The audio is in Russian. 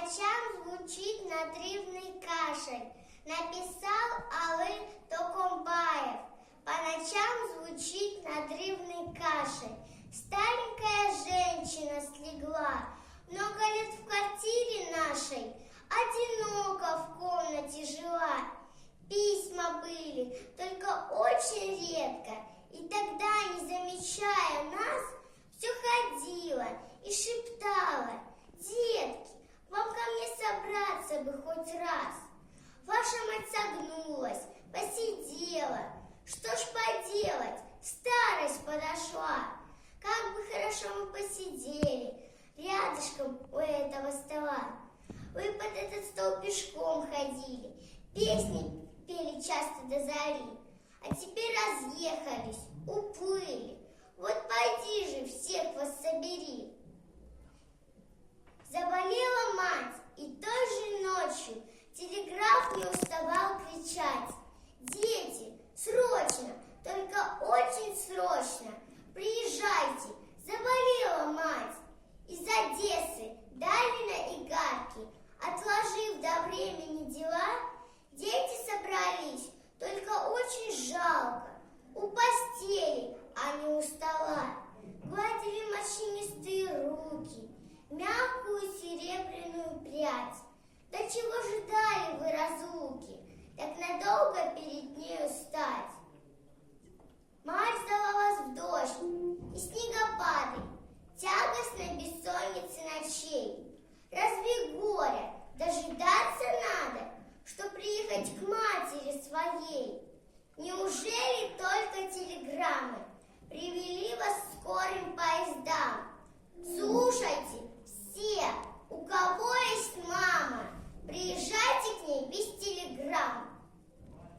ночам звучит надрывный кашель. Написал Алый Токомбаев. По ночам звучит надрывный кашель. Старенькая женщина слегла. Много лет в квартире нашей, одиноко в комнате жила. Письма были, только очень редко. И тогда, не замечая нас, все ходила и шептала: детки, вам ко мне собраться бы хоть раз. Ваша мать согнулась, посидела. Что ж поделать, старость подошла. Как бы хорошо мы посидели рядышком у этого стола. Вы под этот стол пешком ходили, песни пели часто до зари. А теперь разъехались, уплыли. Вот пойди же, всех вас собери. Заболела мать, и той же ночью телеграф не уставал кричать: дети, срочно, только очень срочно, приезжайте, заболела мать. Из Одессы, Дарвина и Гарки, отложив до времени дела, дети собрались, только очень жалко, у постели, а не у стола. Гладили морщинистые руки, мягкую серебряную прядь. До чего же дали вы разлуки, так надолго перед нею стать? Мать ждала вас в дождь и снегопады, тягостной бессонницы ночей. Разве горе дожидаться надо, что приехать к матери своей? Неужели только телеграммы привели вас скорым поездам? Слушайте все, у кого есть мама, приезжайте к ней без телеграмм.